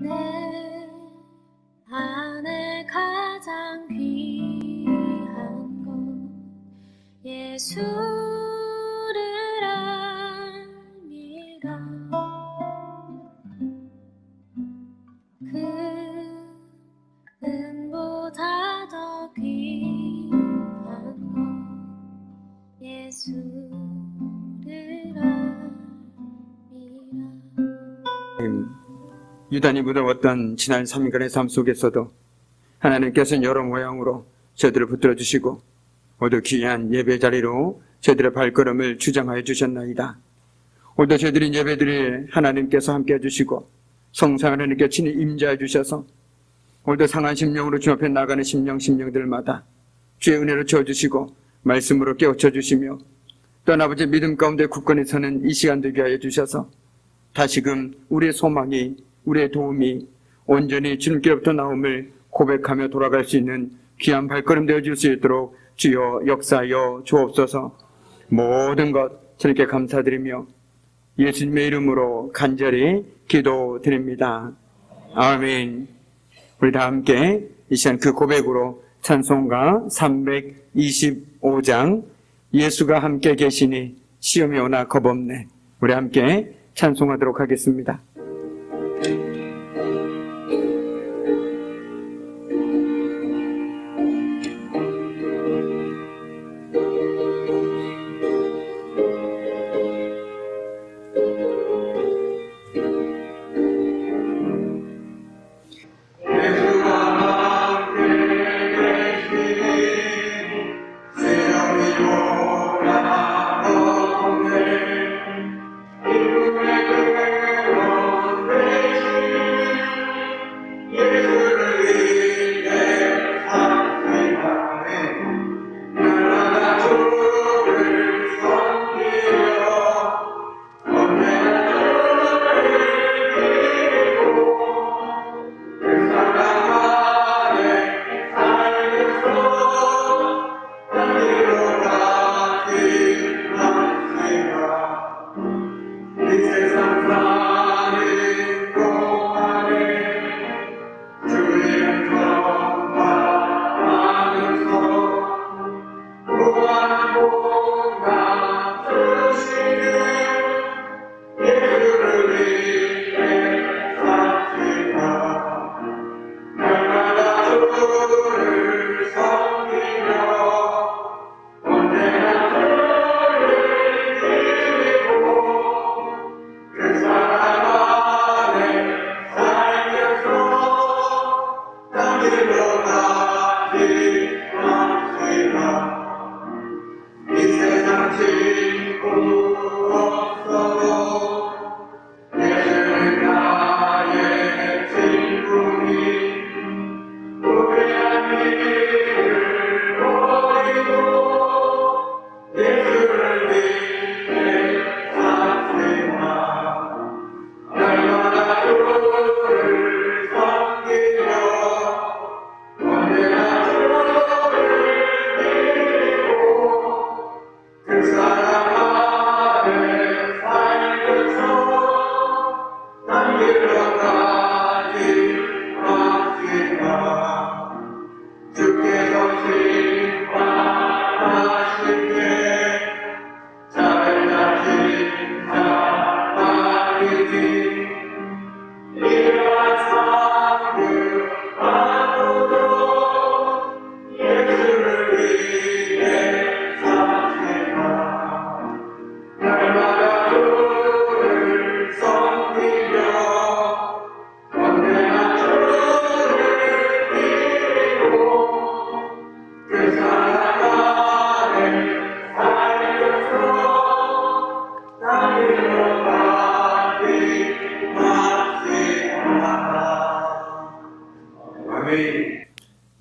내 안에 가장 귀한 것 예수를 알미라. 그 은보다 더 귀한 것 예수를 알미라. 유단이 묻어왔던 지난 3일간의 삶 속에서도 하나님께서는 여러 모양으로 저들을 붙들어 주시고 모두 귀한 예배 자리로 저들의 발걸음을 주장하여 주셨나이다. 오늘도 저들이 예배드릴 하나님께서 함께 해주시고 성상 하나님께 친히 임재해 주셔서 오늘도 상한 심령으로 주 앞에 나가는 심령들마다 주의 은혜로 채워주시고 말씀으로 깨우쳐 주시며 또 아버지 믿음 가운데 굳건히 서는 이 시간 되게 하여 주셔서 다시금 우리의 소망이, 우리의 도움이 온전히 주님께로부터 나옴을 고백하며 돌아갈 수 있는 귀한 발걸음 되어줄 수 있도록 주여 역사하여 주옵소서. 모든 것 주님께 감사드리며 예수님의 이름으로 간절히 기도드립니다. 아멘. 우리 다 함께 이 시간 그 고백으로 찬송가 325장 예수가 함께 계시니 시험이 오나 겁없네, 우리 함께 찬송하도록 하겠습니다.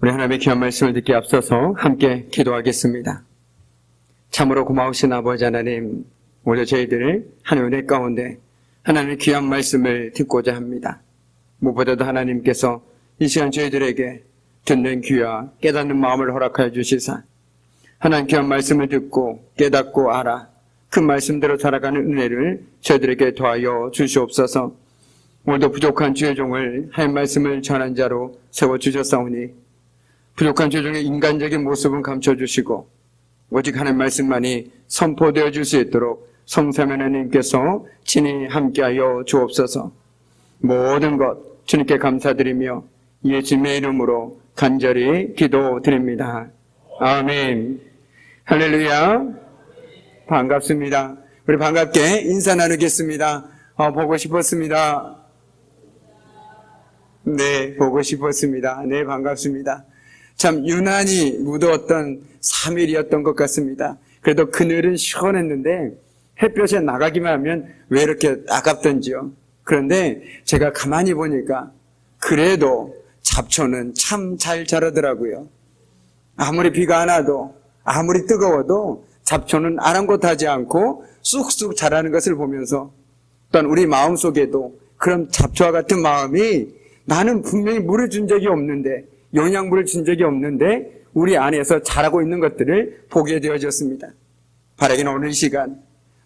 우리 하나님의 귀한 말씀을 듣기 앞서서 함께 기도하겠습니다. 참으로 고마우신 아버지 하나님, 오늘 저희들 하나님의 은혜 가운데 하나님의 귀한 말씀을 듣고자 합니다. 무엇보다도 하나님께서 이 시간 저희들에게 듣는 귀와 깨닫는 마음을 허락하여 주시사 하나님 귀한 말씀을 듣고 깨닫고 알아 그 말씀대로 살아가는 은혜를 저희들에게 더하여 주시옵소서. 오늘도 부족한 주의 종을 하나님 말씀을 전한 자로 세워주셨사오니 부족한 주의 종의 인간적인 모습은 감춰주시고 오직 하나님 말씀만이 선포되어 줄 수 있도록 성삼위 하나님께서 친히 함께하여 주옵소서. 모든 것 주님께 감사드리며 예수님의 이름으로 간절히 기도드립니다. 아멘. 할렐루야. 반갑습니다. 우리 반갑게 인사 나누겠습니다. 보고 싶었습니다. 네, 보고 싶었습니다. 네, 반갑습니다. 참 유난히 무더웠던 3일이었던 것 같습니다. 그래도 그늘은 시원했는데 햇볕에 나가기만 하면 왜 이렇게 아깝던지요. 그런데 제가 가만히 보니까 그래도 잡초는 참 잘 자라더라고요. 아무리 비가 안 와도 아무리 뜨거워도 잡초는 아랑곳하지 않고 쑥쑥 자라는 것을 보면서 또한 우리 마음속에도 그런 잡초와 같은 마음이 나는 분명히 물을 준 적이 없는데 영양분을 준 적이 없는데 우리 안에서 자라고 있는 것들을 보게 되어졌습니다. 바라기는 오늘 이 시간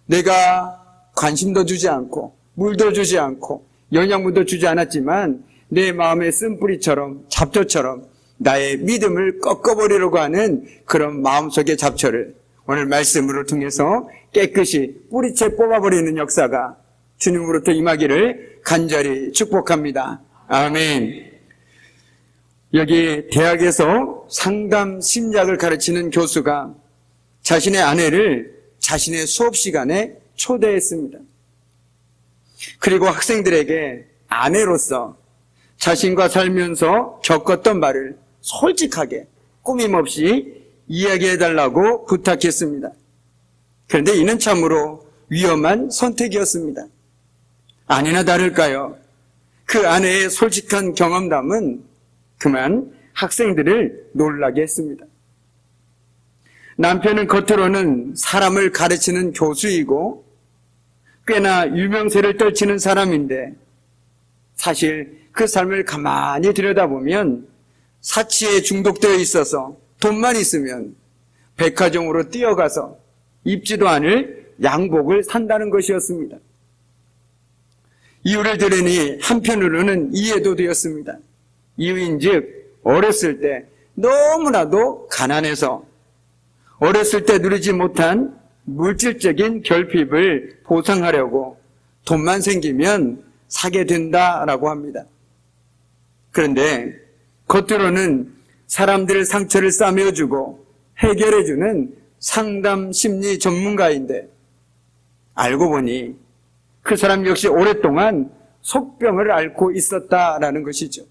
내가 관심도 주지 않고 물도 주지 않고 영양분도 주지 않았지만 내 마음의 쓴뿌리처럼 잡초처럼 나의 믿음을 꺾어버리려고 하는 그런 마음속의 잡초를 오늘 말씀으로 통해서 깨끗이 뿌리채 뽑아버리는 역사가 주님으로부터 임하기를 간절히 축복합니다. 아멘. 여기 대학에서 상담 심리학을 가르치는 교수가 자신의 아내를 자신의 수업 시간에 초대했습니다. 그리고 학생들에게 아내로서 자신과 살면서 겪었던 말을 솔직하게 꾸밈없이 이야기해달라고 부탁했습니다. 그런데 이는 참으로 위험한 선택이었습니다. 아니나 다를까요? 그 아내의 솔직한 경험담은 그만 학생들을 놀라게 했습니다. 남편은 겉으로는 사람을 가르치는 교수이고 꽤나 유명세를 떨치는 사람인데 사실 그 삶을 가만히 들여다보면 사치에 중독되어 있어서 돈만 있으면 백화점으로 뛰어가서 입지도 않을 양복을 산다는 것이었습니다. 이유를 들으니 한편으로는 이해도 되었습니다. 이유인즉 어렸을 때 너무나도 가난해서 어렸을 때 누리지 못한 물질적인 결핍을 보상하려고 돈만 생기면 사게 된다라고 합니다. 그런데 겉으로는 사람들 상처를 싸매어주고 해결해주는 상담 심리 전문가인데 알고 보니 그 사람 역시 오랫동안 속병을 앓고 있었다라는 것이죠.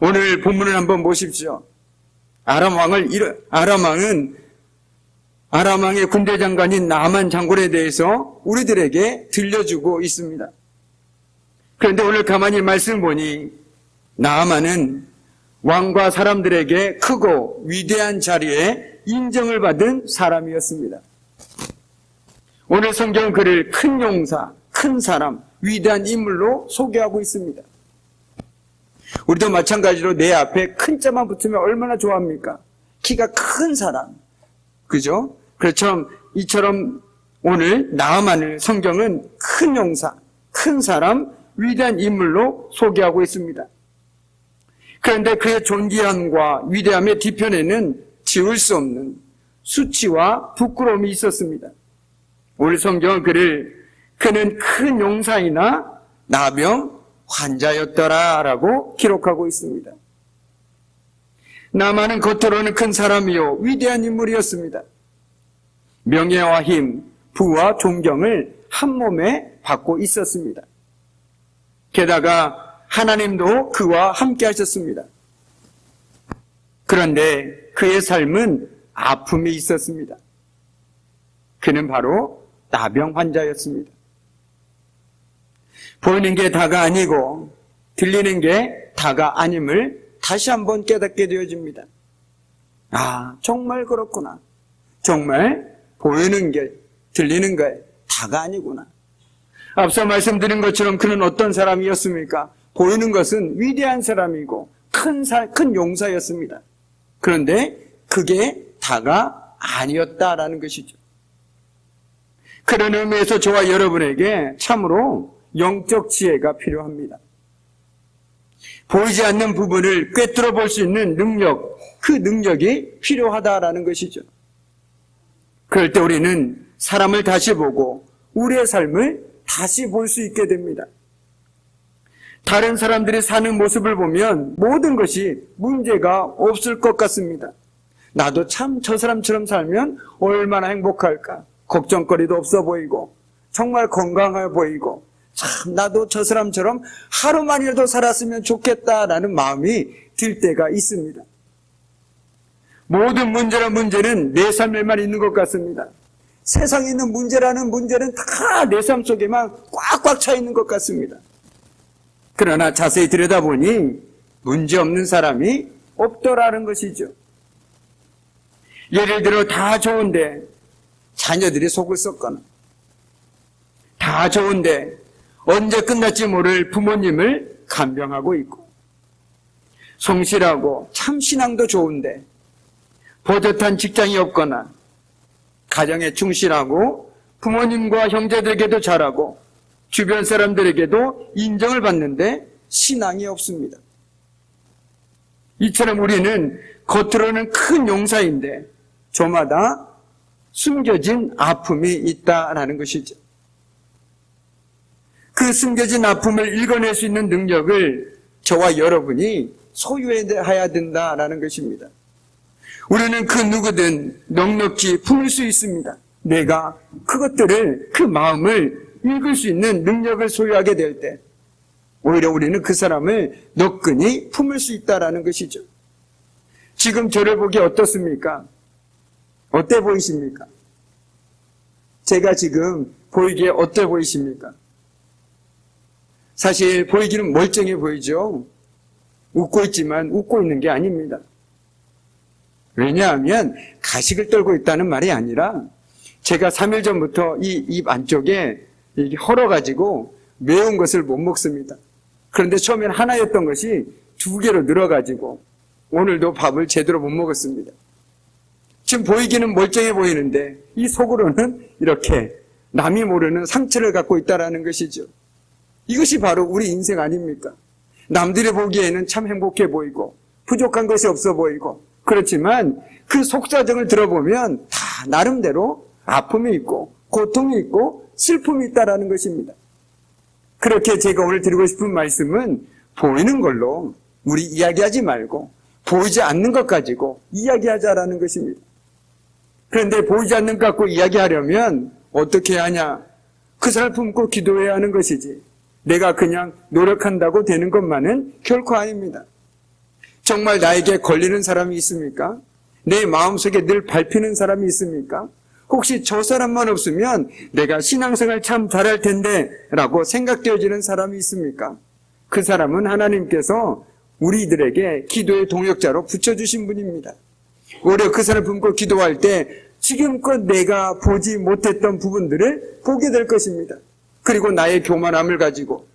오늘 본문을 한번 보십시오. 아람왕의 군대 장관인 나만 장군에 대해서 우리들에게 들려주고 있습니다. 그런데 오늘 가만히 말씀을 보니 나만은 왕과 사람들에게 크고 위대한 자리에 인정을 받은 사람이었습니다. 오늘 성경은 그를 큰 용사, 큰 사람, 위대한 인물로 소개하고 있습니다. 우리도 마찬가지로 내 앞에 큰 자만 붙으면 얼마나 좋아합니까? 키가 큰 사람. 그죠? 그렇죠. 이처럼 오늘 나만을 성경은 큰 용사, 큰 사람, 위대한 인물로 소개하고 있습니다. 그런데 그의 존귀함과 위대함의 뒤편에는 지울 수 없는 수치와 부끄러움이 있었습니다. 오늘 성경은 그는 큰 용사이나 나병 환자였더라라고 기록하고 있습니다. 나만은 겉으로는 큰 사람이요 위대한 인물이었습니다. 명예와 힘, 부와 존경을 한 몸에 받고 있었습니다. 게다가 하나님도 그와 함께 하셨습니다. 그런데 그의 삶은 아픔이 있었습니다. 그는 바로 나병 환자였습니다. 보이는 게 다가 아니고 들리는 게 다가 아님을 다시 한번 깨닫게 되어집니다. 아, 정말 그렇구나. 정말 보이는 게 들리는 게 다가 아니구나. 앞서 말씀드린 것처럼 그는 어떤 사람이었습니까? 보이는 것은 위대한 사람이고 큰 용사였습니다. 그런데 그게 다가 아니었다라는 것이죠. 그런 의미에서 저와 여러분에게 참으로 영적 지혜가 필요합니다. 보이지 않는 부분을 꿰뚫어 볼 수 있는 능력, 그 능력이 필요하다라는 것이죠. 그럴 때 우리는 사람을 다시 보고 우리의 삶을 다시 볼 수 있게 됩니다. 다른 사람들이 사는 모습을 보면 모든 것이 문제가 없을 것 같습니다. 나도 참 저 사람처럼 살면 얼마나 행복할까. 걱정거리도 없어 보이고 정말 건강해 보이고 참 나도 저 사람처럼 하루만이라도 살았으면 좋겠다라는 마음이 들 때가 있습니다. 모든 문제는 내 삶에만 있는 것 같습니다. 세상에 있는 문제라는 문제는 다 내 삶 속에만 꽉꽉 차 있는 것 같습니다. 그러나 자세히 들여다보니 문제없는 사람이 없더라는 것이죠. 예를 들어 다 좋은데 자녀들이 속을 썩거나, 다 좋은데 언제 끝날지 모를 부모님을 간병하고 있고, 성실하고 참 신앙도 좋은데 버젓한 직장이 없거나, 가정에 충실하고 부모님과 형제들에게도 잘하고 주변 사람들에게도 인정을 받는데 신앙이 없습니다. 이처럼 우리는 겉으로는 큰 용사인데 저마다 숨겨진 아픔이 있다라는 것이죠. 그 숨겨진 아픔을 읽어낼 수 있는 능력을 저와 여러분이 소유해야 된다라는 것입니다. 우리는 그 누구든 넉넉히 품을 수 있습니다. 내가 그것들을, 그 마음을 읽을 수 있는 능력을 소유하게 될 때 오히려 우리는 그 사람을 너끈히 품을 수 있다라는 것이죠. 지금 저를 보기 어떻습니까? 어때 보이십니까? 제가 지금 보이기에 어때 보이십니까? 사실 보이기는 멀쩡해 보이죠. 웃고 있지만 웃고 있는 게 아닙니다. 왜냐하면 가식을 떨고 있다는 말이 아니라 제가 3일 전부터 이 입 안쪽에 이게 헐어가지고 매운 것을 못 먹습니다. 그런데 처음엔 하나였던 것이 2개로 늘어가지고 오늘도 밥을 제대로 못 먹었습니다. 지금 보이기는 멀쩡해 보이는데 이 속으로는 이렇게 남이 모르는 상처를 갖고 있다는 것이죠. 이것이 바로 우리 인생 아닙니까? 남들이 보기에는 참 행복해 보이고 부족한 것이 없어 보이고 그렇지만 그 속사정을 들어보면 다 나름대로 아픔이 있고 고통이 있고 슬픔이 있다는 것입니다. 그렇게 제가 오늘 드리고 싶은 말씀은 보이는 걸로 우리 이야기하지 말고 보이지 않는 것 가지고 이야기하자라는 것입니다. 그런데 보이지 않는 것 갖고 이야기하려면 어떻게 해야 하냐? 그 사람을 품고 기도해야 하는 것이지 내가 그냥 노력한다고 되는 것만은 결코 아닙니다. 정말 나에게 걸리는 사람이 있습니까? 내 마음속에 늘 밟히는 사람이 있습니까? 혹시 저 사람만 없으면 내가 신앙생활 참 잘할 텐데 라고 생각되어지는 사람이 있습니까? 그 사람은 하나님께서 우리들에게 기도의 동역자로 붙여주신 분입니다. 오히려 그 사람을 품고 기도할 때 지금껏 내가 보지 못했던 부분들을 보게 될 것입니다. 그리고 나의 교만함을 가지고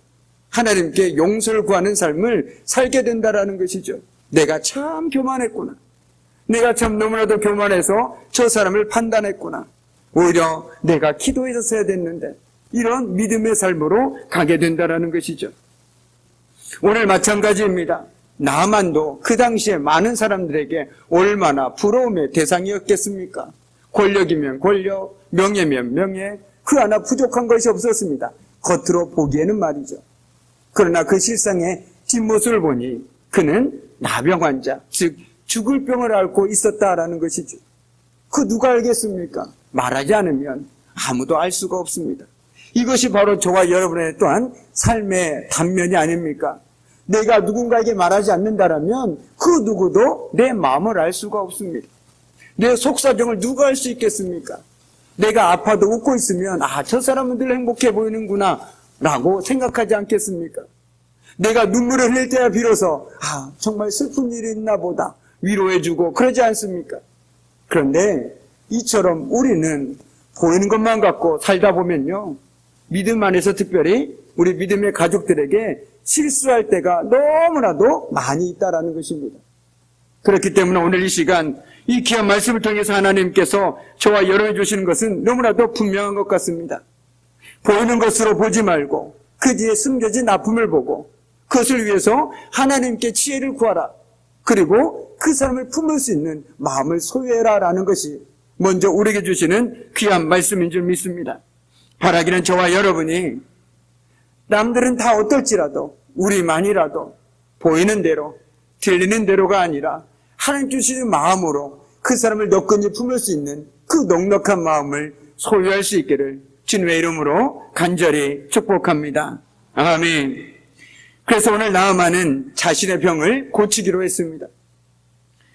하나님께 용서를 구하는 삶을 살게 된다는 것이죠. 내가 참 교만했구나. 내가 참 너무나도 교만해서 저 사람을 판단했구나. 오히려 내가 기도했었어야 됐는데 이런 믿음의 삶으로 가게 된다는 것이죠. 오늘 마찬가지입니다. 나만도 그 당시에 많은 사람들에게 얼마나 부러움의 대상이었겠습니까? 권력이면 권력, 명예면 명예, 그 하나 부족한 것이 없었습니다. 겉으로 보기에는 말이죠. 그러나 그 실상의 뒷모습을 보니 그는 나병 환자, 즉 죽을 병을 앓고 있었다라는 것이죠. 그 누가 알겠습니까? 말하지 않으면 아무도 알 수가 없습니다. 이것이 바로 저와 여러분의 또한 삶의 단면이 아닙니까? 내가 누군가에게 말하지 않는다라면 그 누구도 내 마음을 알 수가 없습니다. 내 속사정을 누가 알 수 있겠습니까? 내가 아파도 웃고 있으면 저 사람은 늘 행복해 보이는구나 라고 생각하지 않겠습니까? 내가 눈물을 흘릴 때야 비로소 정말 슬픈 일이 있나 보다 위로해주고 그러지 않습니까? 그런데 이처럼 우리는 보이는 것만 갖고 살다 보면요, 믿음 안에서 특별히 우리 믿음의 가족들에게 실수할 때가 너무나도 많이 있다라는 것입니다. 그렇기 때문에 오늘 이 시간 이 귀한 말씀을 통해서 하나님께서 저와 여러분이 주시는 것은 너무나도 분명한 것 같습니다. 보이는 것으로 보지 말고 그 뒤에 숨겨진 아픔을 보고 그것을 위해서 하나님께 지혜를 구하라. 그리고 그 사람을 품을 수 있는 마음을 소유해라 라는 것이 먼저 우리에게 주시는 귀한 말씀인 줄 믿습니다. 바라기는 저와 여러분이 남들은 다 어떨지라도 우리만이라도 보이는 대로 들리는 대로가 아니라 하나님 주시는 마음으로 그 사람을 너끈히 품을 수 있는 그 넉넉한 마음을 소유할 수 있기를 주님의 이름으로 간절히 축복합니다. 아멘. 그래서 오늘 나아만은 자신의 병을 고치기로 했습니다.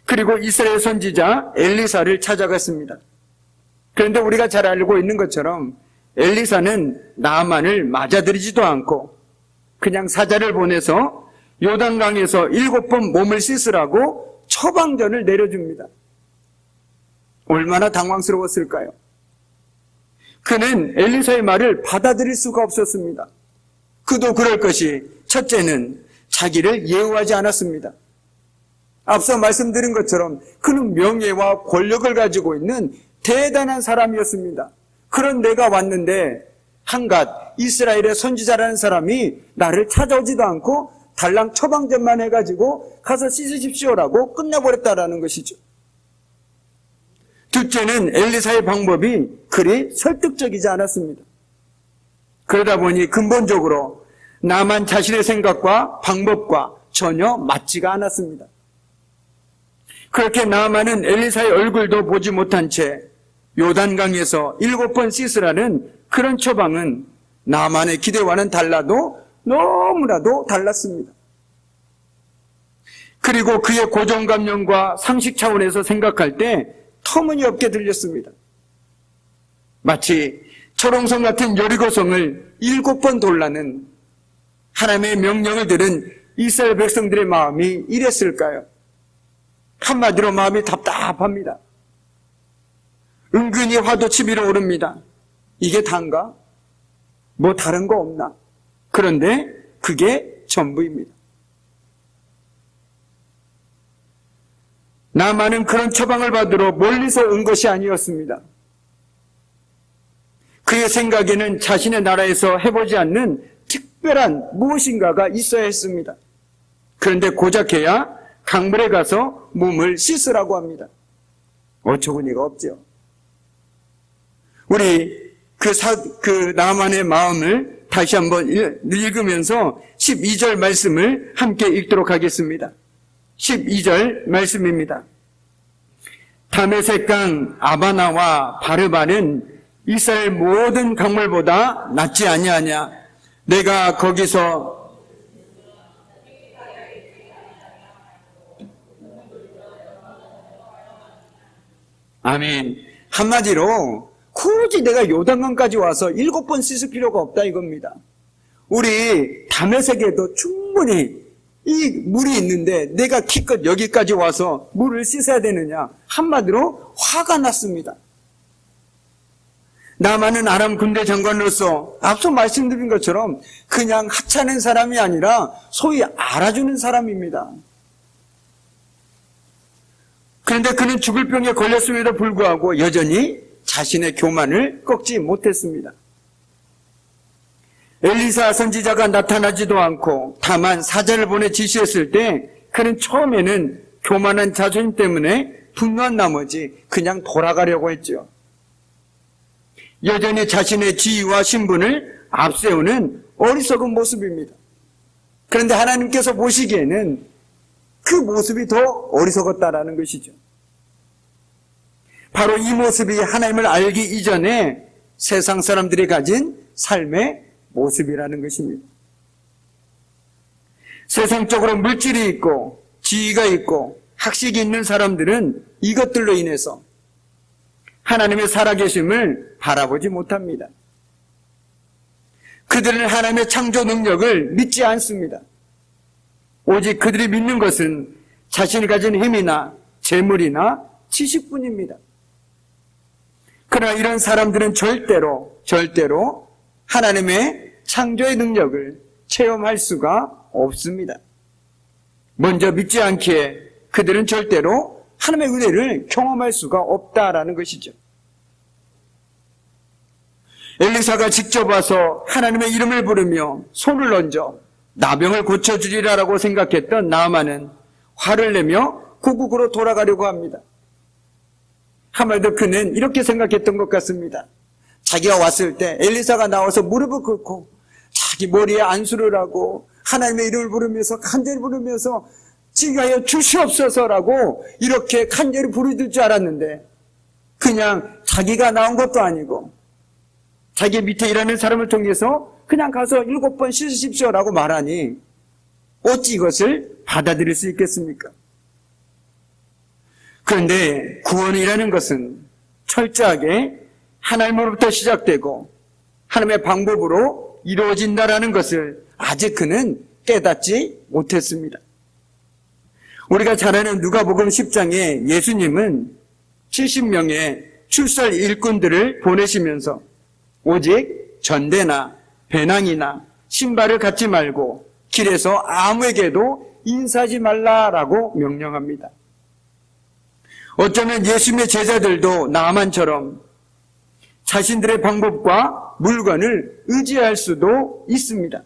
그리고 이스라엘 선지자 엘리사를 찾아갔습니다. 그런데 우리가 잘 알고 있는 것처럼 엘리사는 나아만을 맞아들이지도 않고 그냥 사자를 보내서 요단강에서 7번 몸을 씻으라고 처방전을 내려줍니다. 얼마나 당황스러웠을까요? 그는 엘리사의 말을 받아들일 수가 없었습니다. 그도 그럴 것이 첫째는 자기를 예우하지 않았습니다. 앞서 말씀드린 것처럼 그는 명예와 권력을 가지고 있는 대단한 사람이었습니다. 그런 내가 왔는데 한갓 이스라엘의 선지자라는 사람이 나를 찾아오지도 않고 달랑 처방전만 해가지고 가서 씻으십시오라고 끝내버렸다라는 것이죠. 둘째는 엘리사의 방법이 그리 설득적이지 않았습니다. 그러다 보니 근본적으로 나만 자신의 생각과 방법과 전혀 맞지가 않았습니다. 그렇게 나만은 엘리사의 얼굴도 보지 못한 채 요단강에서 7번 씻으라는 그런 처방은 나만의 기대와는 달라도 너무나도 달랐습니다. 그리고 그의 고정감념과 상식 차원에서 생각할 때 터무니없게 들렸습니다. 마치 초롱성 같은 여리고성을 7번 돌라는 하나님의 명령을 들은 이스라엘 백성들의 마음이 이랬을까요? 한마디로 마음이 답답합니다. 은근히 화도 치밀어 오릅니다. 이게 단가? 뭐 다른 거 없나? 그런데 그게 전부입니다. 나만은 그런 처방을 받으러 멀리서 온 것이 아니었습니다. 그의 생각에는 자신의 나라에서 해보지 않는 특별한 무엇인가가 있어야 했습니다. 그런데 고작해야 강물에 가서 몸을 씻으라고 합니다. 어처구니가 없죠. 우리 그 나만의 마음을 다시 한번 읽으면서 12절 말씀을 함께 읽도록 하겠습니다. 12절 말씀입니다. 다메섹강 아바나와 바르바는 이스라엘 모든 강물보다 낫지 아니하냐. 내가 거기서 아멘. 한마디로 굳이 내가 요단강까지 와서 7번 씻을 필요가 없다 이겁니다. 우리 다메섹에도 충분히 이 물이 있는데 내가 기껏 여기까지 와서 물을 씻어야 되느냐. 한마디로 화가 났습니다. 나만은 아람 군대 장관으로서 앞서 말씀드린 것처럼 그냥 하찮은 사람이 아니라 소위 알아주는 사람입니다. 그런데 그는 죽을 병에 걸렸음에도 불구하고 여전히 자신의 교만을 꺾지 못했습니다. 엘리사 선지자가 나타나지도 않고 다만 사자를 보내 지시했을 때 그는 처음에는 교만한 자존심 때문에 분노한 나머지 그냥 돌아가려고 했죠. 여전히 자신의 지위와 신분을 앞세우는 어리석은 모습입니다. 그런데 하나님께서 보시기에는 그 모습이 더 어리석었다라는 것이죠. 바로 이 모습이 하나님을 알기 이전에 세상 사람들이 가진 삶의 모습이라는 것입니다. 세상적으로 물질이 있고 지위가 있고 학식이 있는 사람들은 이것들로 인해서 하나님의 살아계심을 바라보지 못합니다. 그들은 하나님의 창조 능력을 믿지 않습니다. 오직 그들이 믿는 것은 자신이 가진 힘이나 재물이나 지식뿐입니다. 그러나 이런 사람들은 절대로 하나님의 창조의 능력을 체험할 수가 없습니다. 먼저 믿지 않기에 그들은 절대로 하나님의 은혜를 경험할 수가 없다라는 것이죠. 엘리사가 직접 와서 하나님의 이름을 부르며 손을 얹어 나병을 고쳐주리라라고 생각했던 나아만은 화를 내며 고국으로 돌아가려고 합니다. 한마디로 그는 이렇게 생각했던 것 같습니다. 자기가 왔을 때 엘리사가 나와서 무릎을 꿇고 자기 머리에 안수를 하고 하나님의 이름을 부르면서 간절히 부르면서 지하여 주시옵소서라고 이렇게 간절히 부르실 줄 알았는데 그냥 자기가 나온 것도 아니고 자기 밑에 일하는 사람을 통해서 그냥 가서 7번 씻으십시오라고 말하니 어찌 이것을 받아들일 수 있겠습니까? 그런데 구원이라는 것은 철저하게 하나님으로부터 시작되고 하나님의 방법으로 이루어진다라는 것을 아직 그는 깨닫지 못했습니다. 우리가 잘 아는 누가복음 10장에 예수님은 70명의 출살 일꾼들을 보내시면서 오직 전대나 배낭이나 신발을 갖지 말고 길에서 아무에게도 인사하지 말라라고 명령합니다. 어쩌면 예수님의 제자들도 나만처럼 자신들의 방법과 물건을 의지할 수도 있습니다.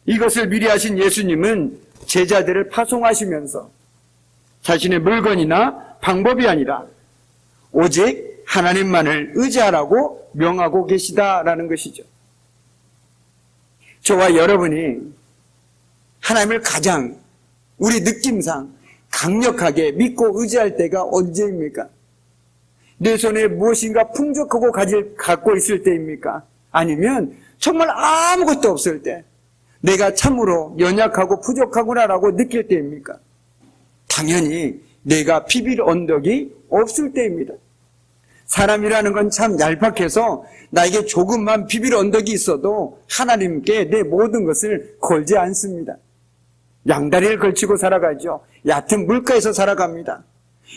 이것을 미리 하신 예수님은 제자들을 파송하시면서 자신의 물건이나 방법이 아니라 오직 하나님만을 의지하라고 명하고 계시다라는 것이죠. 저와 여러분이 하나님을 가장 우리 느낌상 강력하게 믿고 의지할 때가 언제입니까? 내 손에 무엇인가 풍족하고 갖고 있을 때입니까? 아니면 정말 아무것도 없을 때 내가 참으로 연약하고 부족하구나라고 느낄 때입니까? 당연히 내가 비빌 언덕이 없을 때입니다. 사람이라는 건 참 얄팍해서 나에게 조금만 비빌 언덕이 있어도 하나님께 내 모든 것을 걸지 않습니다. 양다리를 걸치고 살아가죠. 얕은 물가에서 살아갑니다.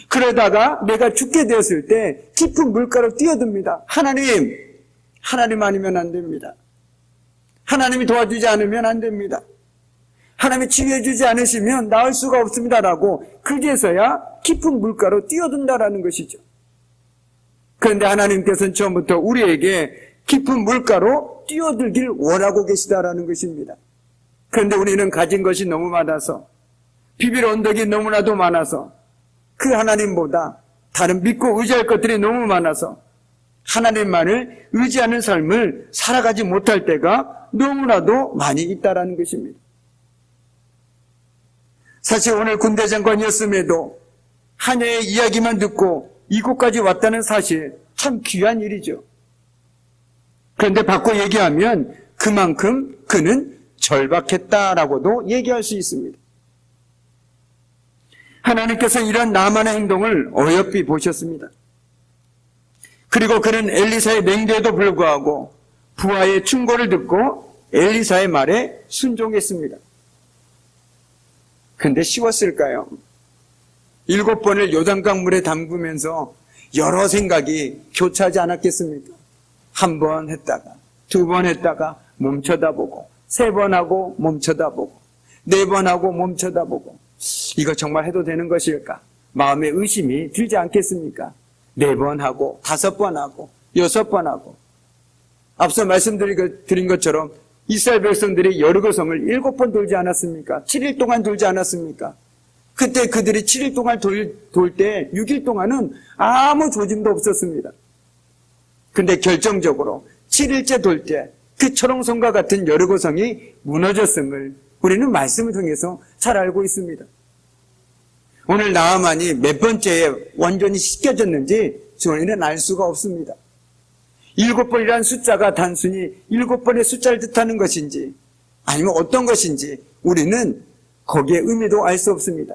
그러다가 내가 죽게 되었을 때 깊은 물가로 뛰어듭니다. 하나님 아니면 안 됩니다. 하나님이 도와주지 않으면 안 됩니다. 하나님이 치유해 주지 않으시면 나을 수가 없습니다라고 그제서야 깊은 물가로 뛰어든다라는 것이죠. 그런데 하나님께서는 처음부터 우리에게 깊은 물가로 뛰어들길 원하고 계시다라는 것입니다. 그런데 우리는 가진 것이 너무 많아서 비빌 언덕이 너무나도 많아서 그 하나님보다 다른 믿고 의지할 것들이 너무 많아서 하나님만을 의지하는 삶을 살아가지 못할 때가 너무나도 많이 있다라는 것입니다. 사실 오늘 군대 장관이었음에도 하녀의 이야기만 듣고 이곳까지 왔다는 사실 참 귀한 일이죠. 그런데 바꿔 얘기하면 그만큼 그는 절박했다라고도 얘기할 수 있습니다. 하나님께서 이런 나만의 행동을 어여삐 보셨습니다. 그리고 그는 엘리사의 맹대에도 불구하고 부하의 충고를 듣고 엘리사의 말에 순종했습니다. 근데 쉬웠을까요? 7번을 요단강물에 담그면서 여러 생각이 교차하지 않았겠습니까? 1번 했다가 2번 했다가 멈춰다보고 3번 하고 멈춰다보고 4번 하고 멈춰다보고 이거 정말 해도 되는 것일까? 마음에 의심이 들지 않겠습니까? 4번 하고 5번 하고 6번 하고 앞서 말씀드린 것처럼 이스라엘 백성들이 여리고성을 7번 돌지 않았습니까? 7일 동안 돌지 않았습니까? 그때 그들이 7일 동안 돌 때 6일 동안은 아무 조짐도 없었습니다. 근데 결정적으로 7일째 돌 때 그 철옹성과 같은 여리고성이 무너졌음을 우리는 말씀을 통해서 잘 알고 있습니다. 오늘 나아만이 몇 번째에 완전히 씻겨졌는지 저희는 알 수가 없습니다. 7번이라는 숫자가 단순히 7번의 숫자를 뜻하는 것인지 아니면 어떤 것인지 우리는 거기에 의미도 알 수 없습니다.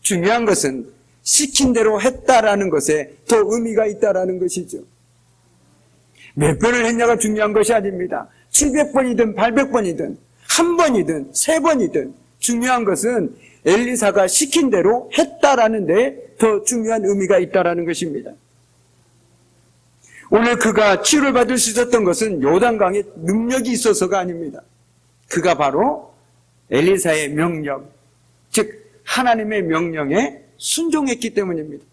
중요한 것은 시킨 대로 했다라는 것에 더 의미가 있다라는 것이죠. 몇 번을 했냐가 중요한 것이 아닙니다. 700번이든 800번이든 1번이든 3번이든 중요한 것은 엘리사가 시킨 대로 했다라는 데 더 중요한 의미가 있다라는 것입니다. 오늘 그가 치유를 받을 수 있었던 것은 요단강에 능력이 있어서가 아닙니다. 그가 바로 엘리사의 명령, 즉 하나님의 명령에 순종했기 때문입니다.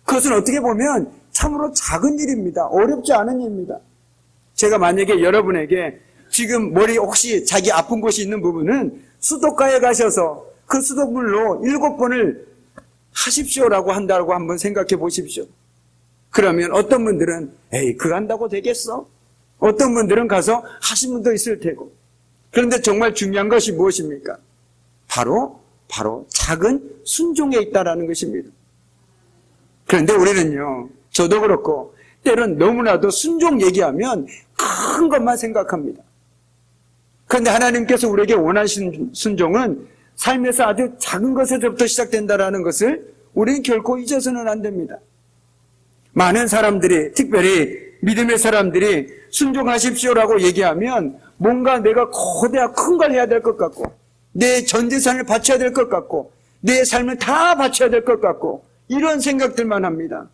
그것은 어떻게 보면 참으로 작은 일입니다. 어렵지 않은 일입니다. 제가 만약에 여러분에게 지금 머리 혹시 자기 아픈 곳이 있는 부분은 수도가에 가셔서 그 수돗물로 7번을 하십시오라고 한다고 한번 생각해 보십시오. 그러면 어떤 분들은 에이 그거 한다고 되겠어? 어떤 분들은 가서 하신 분도 있을 테고. 그런데 정말 중요한 것이 무엇입니까? 바로 작은 순종에 있다라는 것입니다. 그런데 우리는요, 저도 그렇고 때론 너무나도 순종 얘기하면 큰 것만 생각합니다. 그런데 하나님께서 우리에게 원하시는 순종은 삶에서 아주 작은 것에서부터 시작된다라는 것을 우리는 결코 잊어서는 안 됩니다. 많은 사람들이, 특별히 믿음의 사람들이 순종하십시오라고 얘기하면 뭔가 내가 거대하고 큰 걸 해야 될 것 같고, 내 전 재산을 바쳐야 될 것 같고, 내 삶을 다 바쳐야 될 것 같고, 이런 생각들만 합니다.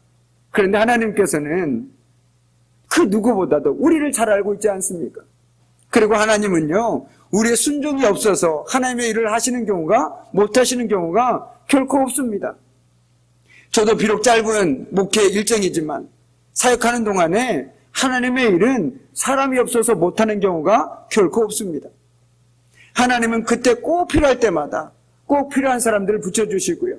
그런데 하나님께서는 그 누구보다도 우리를 잘 알고 있지 않습니까? 그리고 하나님은요, 우리의 순종이 없어서 하나님의 일을 하시는 경우가, 못 하시는 경우가 결코 없습니다. 저도 비록 짧은 목회 일정이지만 사역하는 동안에 하나님의 일은 사람이 없어서 못하는 경우가 결코 없습니다. 하나님은 그때 꼭 필요할 때마다 꼭 필요한 사람들을 붙여주시고요.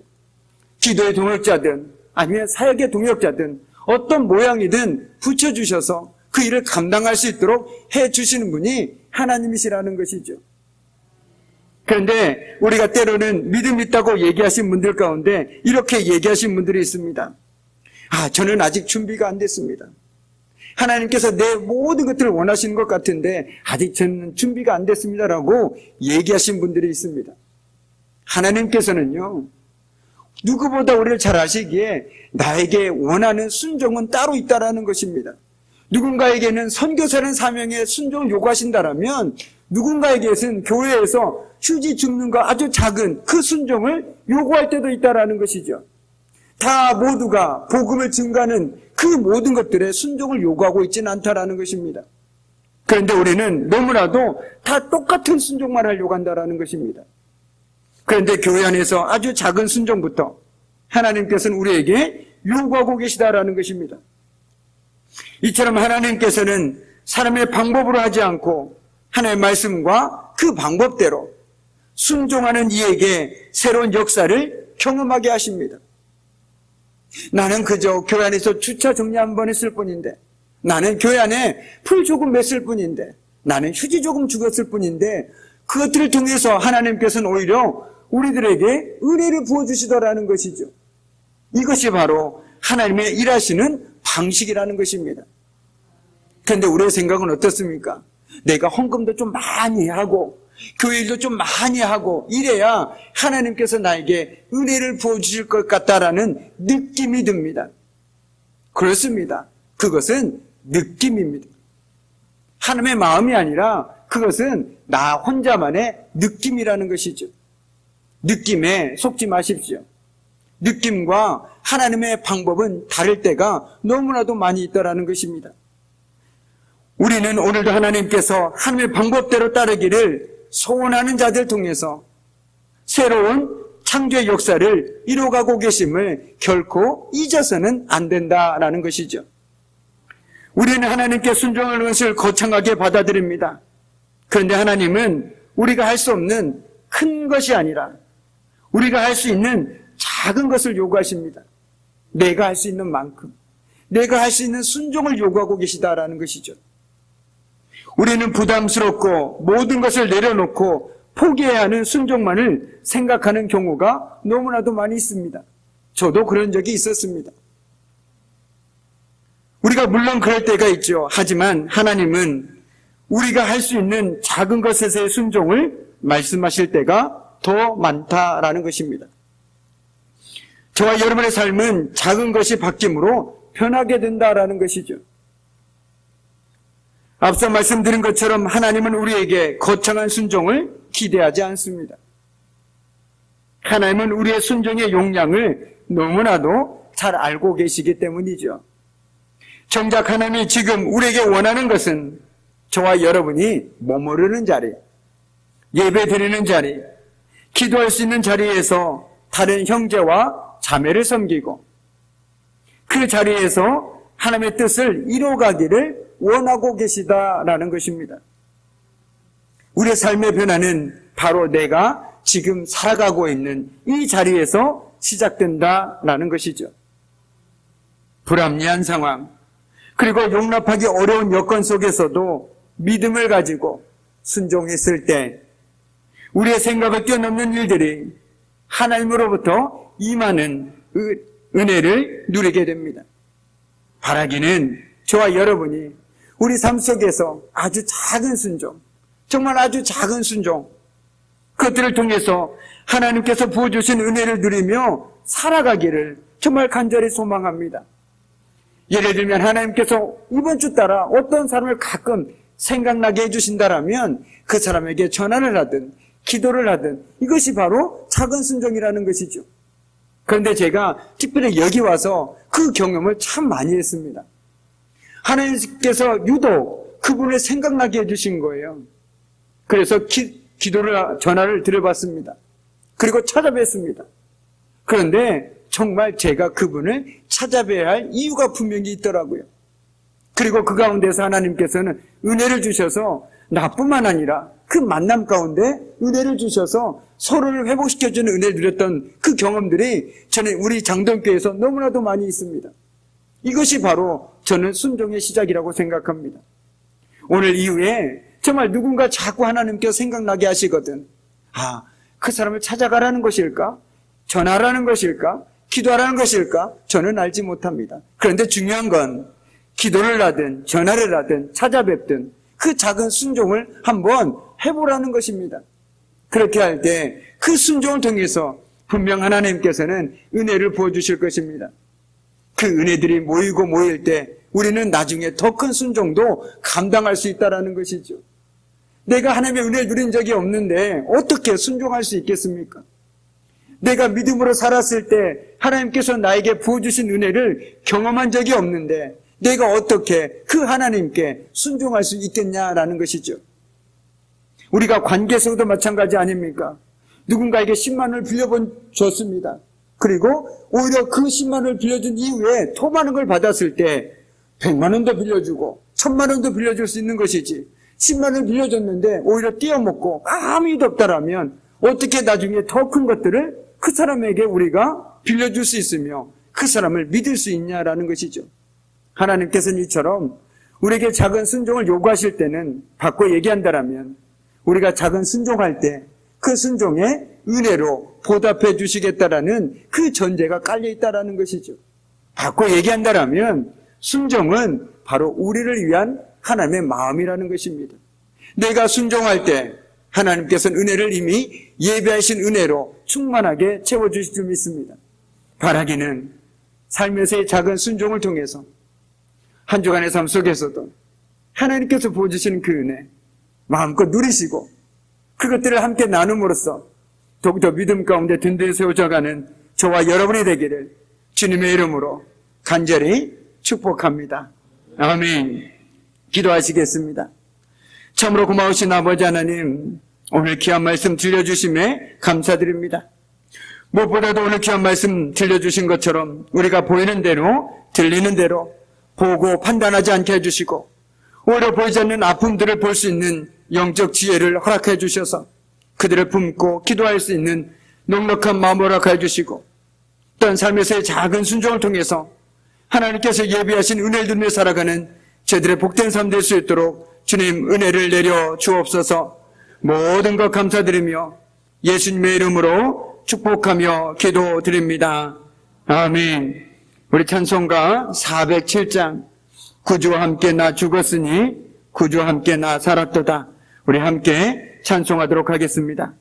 기도의 동역자든 아니면 사역의 동역자든 어떤 모양이든 붙여주셔서 그 일을 감당할 수 있도록 해주시는 분이 하나님이시라는 것이죠. 그런데 우리가 때로는 믿음 있다고 얘기하신 분들 가운데 이렇게 얘기하신 분들이 있습니다. 저는 아직 준비가 안 됐습니다. 하나님께서 내 모든 것들을 원하시는 것 같은데 아직 저는 준비가 안 됐습니다라고 얘기하신 분들이 있습니다. 하나님께서는요, 누구보다 우리를 잘 아시기에 나에게 원하는 순종은 따로 있다라는 것입니다. 누군가에게는 선교사라는 사명에 순종을 요구하신다라면 누군가에게는 교회에서 휴지 줍는 거 아주 작은 그 순종을 요구할 때도 있다라는 것이죠. 다 모두가 복음을 증가하는 그 모든 것들에 순종을 요구하고 있지는 않다라는 것입니다. 그런데 우리는 너무나도 다 똑같은 순종만 하려고 한다라는 것입니다. 그런데 교회 안에서 아주 작은 순종부터 하나님께서는 우리에게 요구하고 계시다라는 것입니다. 이처럼 하나님께서는 사람의 방법으로 하지 않고 하나님의 말씀과 그 방법대로 순종하는 이에게 새로운 역사를 경험하게 하십니다. 나는 그저 교회 안에서 주차 정리 한 번 했을 뿐인데, 나는 교회 안에 풀 조금 맸을 뿐인데, 나는 휴지 조금 주었을 뿐인데, 그것들을 통해서 하나님께서는 오히려 우리들에게 은혜를 부어주시더라는 것이죠. 이것이 바로 하나님의 일하시는 방식이라는 것입니다. 그런데 우리의 생각은 어떻습니까? 내가 헌금도 좀 많이 하고 교회 일도 좀 많이 하고 이래야 하나님께서 나에게 은혜를 부어주실 것 같다라는 느낌이 듭니다. 그렇습니다. 그것은 느낌입니다. 하나님의 마음이 아니라 그것은 나 혼자만의 느낌이라는 것이죠. 느낌에 속지 마십시오. 느낌과 하나님의 방법은 다를 때가 너무나도 많이 있다라는 것입니다. 우리는 오늘도 하나님께서 하나님의 방법대로 따르기를 소원하는 자들 통해서 새로운 창조의 역사를 이루어가고 계심을 결코 잊어서는 안 된다라는 것이죠. 우리는 하나님께 순종하는 것을 거창하게 받아들입니다. 그런데 하나님은 우리가 할 수 없는 큰 것이 아니라 우리가 할 수 있는 작은 것을 요구하십니다. 내가 할 수 있는 만큼, 내가 할 수 있는 순종을 요구하고 계시다라는 것이죠. 우리는 부담스럽고 모든 것을 내려놓고 포기해야 하는 순종만을 생각하는 경우가 너무나도 많이 있습니다. 저도 그런 적이 있었습니다. 우리가 물론 그럴 때가 있죠. 하지만 하나님은 우리가 할 수 있는 작은 것에서의 순종을 말씀하실 때가 더 많다라는 것입니다. 저와 여러분의 삶은 작은 것이 바뀜으로 변하게 된다라는 것이죠. 앞서 말씀드린 것처럼 하나님은 우리에게 거창한 순종을 기대하지 않습니다. 하나님은 우리의 순종의 용량을 너무나도 잘 알고 계시기 때문이죠. 정작 하나님이 지금 우리에게 원하는 것은 저와 여러분이 머무르는 자리, 예배 드리는 자리, 기도할 수 있는 자리에서 다른 형제와 자매를 섬기고 그 자리에서 하나님의 뜻을 이루어가기를 원하고 계시다라는 것입니다. 우리의 삶의 변화는 바로 내가 지금 살아가고 있는 이 자리에서 시작된다라는 것이죠. 불합리한 상황, 그리고 용납하기 어려운 여건 속에서도 믿음을 가지고 순종했을 때 우리의 생각을 뛰어넘는 일들이 하나님으로부터 임하는 은혜를 누리게 됩니다. 바라기는 저와 여러분이 우리 삶 속에서 아주 작은 순종, 정말 아주 작은 순종, 그것들을 통해서 하나님께서 부어주신 은혜를 누리며 살아가기를 정말 간절히 소망합니다. 예를 들면 하나님께서 이번 주 따라 어떤 사람을 가끔 생각나게 해주신다라면 그 사람에게 전화를 하든 기도를 하든 이것이 바로 작은 순종이라는 것이죠. 그런데 제가 특별히 여기 와서 그 경험을 참 많이 했습니다. 하나님께서 유독 그분을 생각나게 해주신 거예요. 그래서 전화를 드려봤습니다. 그리고 찾아뵀습니다. 그런데 정말 제가 그분을 찾아뵈야 할 이유가 분명히 있더라고요. 그리고 그 가운데서 하나님께서는 은혜를 주셔서 나뿐만 아니라 그 만남 가운데 은혜를 주셔서 서로를 회복시켜주는 은혜를 누렸던 그 경험들이 저는 우리 장동교회에서 너무나도 많이 있습니다. 이것이 바로 저는 순종의 시작이라고 생각합니다. 오늘 이후에 정말 누군가 자꾸 하나님께서 생각나게 하시거든. 그 사람을 찾아가라는 것일까? 전하라는 것일까? 기도하라는 것일까? 저는 알지 못합니다. 그런데 중요한 건 기도를 하든 전화를 하든 찾아뵙든 그 작은 순종을 한번 해보라는 것입니다. 그렇게 할 때 그 순종을 통해서 분명 하나님께서는 은혜를 부어주실 것입니다. 그 은혜들이 모이고 모일 때 우리는 나중에 더 큰 순종도 감당할 수 있다는 것이죠. 내가 하나님의 은혜를 누린 적이 없는데 어떻게 순종할 수 있겠습니까? 내가 믿음으로 살았을 때 하나님께서 나에게 부어주신 은혜를 경험한 적이 없는데 내가 어떻게 그 하나님께 순종할 수 있겠냐라는 것이죠. 우리가 관계에서도 마찬가지 아닙니까? 누군가에게 10만 원을 빌려줬습니다. 그리고 오히려 그 10만 원을 빌려준 이후에 더 많은 걸 받았을 때 100만 원도 빌려주고 1000만 원도 빌려줄 수 있는 것이지 10만 원을 빌려줬는데 오히려 띄어먹고 아무 일도 없다라면 어떻게 나중에 더 큰 것들을 그 사람에게 우리가 빌려줄 수 있으며 그 사람을 믿을 수 있냐라는 것이죠. 하나님께서는 이처럼 우리에게 작은 순종을 요구하실 때는 바꿔 얘기한다라면 우리가 작은 순종할 때 그 순종에 은혜로 보답해 주시겠다라는 그 전제가 깔려 있다라는 것이죠. 바꿔 얘기한다라면 순종은 바로 우리를 위한 하나님의 마음이라는 것입니다. 내가 순종할 때 하나님께서는 은혜를 이미 예비하신 은혜로 충만하게 채워주실 줄 믿습니다. 바라기는 삶에서의 작은 순종을 통해서 한 주간의 삶 속에서도 하나님께서 보여주시는 그 은혜 마음껏 누리시고 그것들을 함께 나눔으로써 더욱더 믿음 가운데 든든히 세워져가는 저와 여러분이 되기를 주님의 이름으로 간절히 축복합니다. 아멘. 기도하시겠습니다. 참으로 고마우신 아버지 하나님, 오늘 귀한 말씀 들려주심에 감사드립니다. 무엇보다도 오늘 귀한 말씀 들려주신 것처럼 우리가 보이는 대로 들리는 대로 보고 판단하지 않게 해주시고 오히려 보이지 않는 아픔들을 볼 수 있는 영적 지혜를 허락해 주셔서 그들을 품고 기도할 수 있는 넉넉한 마음을 허락해 주시고 또한 삶에서의 작은 순종을 통해서 하나님께서 예비하신 은혜를 누리며 살아가는 저들의 복된 삶 될 수 있도록 주님 은혜를 내려 주옵소서. 모든 것 감사드리며 예수님의 이름으로 축복하며 기도드립니다. 아멘. 우리 찬송가 407장 구주와 함께 나 죽었으니 구주와 함께 나 살았도다. 우리 함께 찬송하도록 하겠습니다.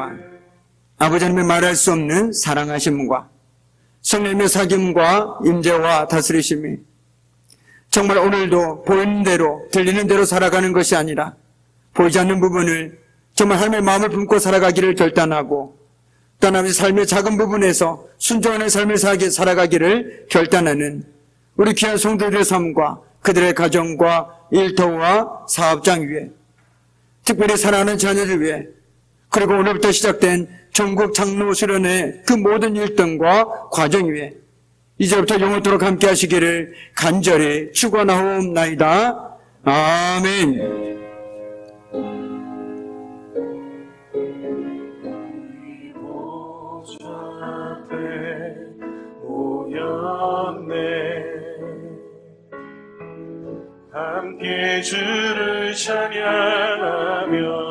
은혜와 아버지 하나님의 말할 수 없는 사랑하심과 성령님의 사귐과 임재와 다스리심이 정말 오늘도 보이는 대로 들리는 대로 살아가는 것이 아니라 보이지 않는 부분을 정말 하나님의 마음을 품고 살아가기를 결단하고 또 하나님의 삶의 작은 부분에서 순종하는 삶을 살아가기를 결단하는 우리 귀한 성도들의 삶과 그들의 가정과 일터와 사업장 위에 특별히 사랑하는 자녀들 위해 그리고 오늘부터 시작된 전국 장로 수련회 그 모든 일등과 과정 위에 이제부터 영원토록 함께 하시기를 간절히 축원하옵나이다. 아멘. 함께 주를 찬양하며